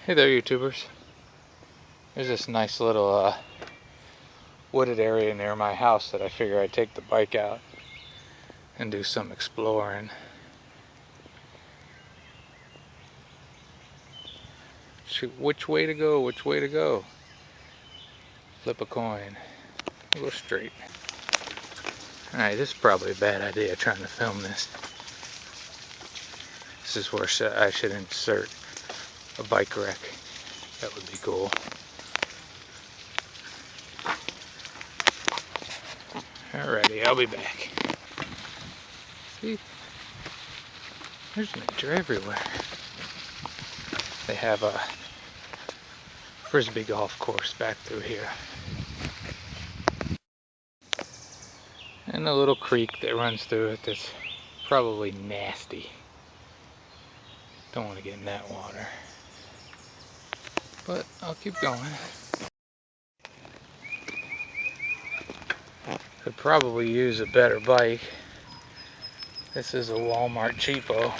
Hey there, YouTubers. There's this nice little wooded area near my house that I figure I'd take the bike out and do some exploring. Which way to go? Which way to go? Flip a coin. Go straight. Alright, this is probably a bad idea trying to film this. This is where I should insert a bike wreck. That would be cool. Alrighty, I'll be back. See? There's nature everywhere. They have a frisbee golf course back through here. And a little creek that runs through it that's probably nasty. Don't want to get in that water. But I'll keep going. Could probably use a better bike. This is a Walmart cheapo.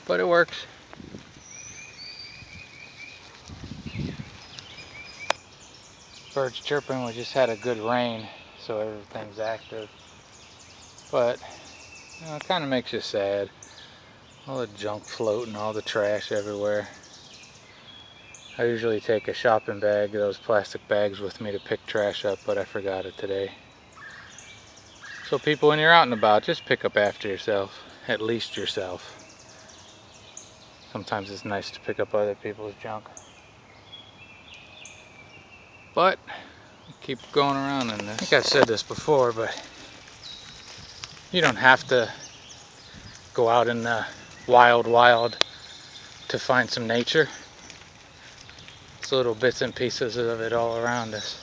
But it works. Birds chirping. We just had a good rain, so everything's active. But it kind of makes you sad. All the junk floating, all the trash everywhere. I usually take a shopping bag, those plastic bags, with me to pick trash up, but I forgot it today. So people, when you're out and about, just pick up after yourself. At least yourself. Sometimes it's nice to pick up other people's junk. But keep going around in this. I think I've said this before, but you don't have to go out in the wild to find some nature. It's little bits and pieces of it all around us.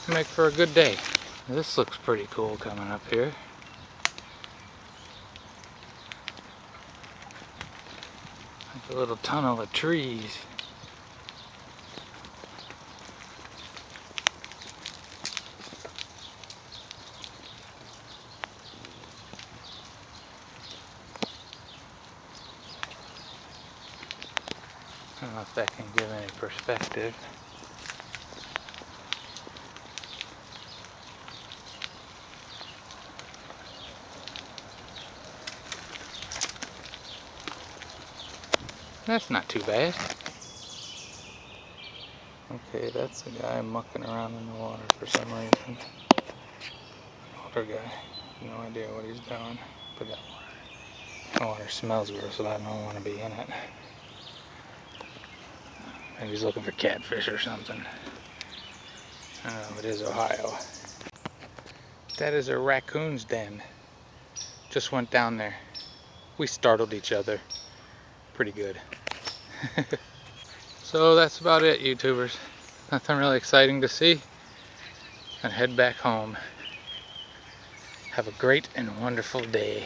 Make for a good day. This looks pretty cool coming up here. Like a little tunnel of trees. I don't know if that can give any perspective. That's not too bad. Okay, that's a guy mucking around in the water for some reason. Water guy. No idea what he's doing. But that water smells gross, so I don't want to be in it. Maybe he's looking for catfish or something. Oh, it is Ohio. That is a raccoon's den. Just went down there. We startled each other. Pretty good. So that's about it, YouTubers. Nothing really exciting to see. And head back home. Have a great and wonderful day.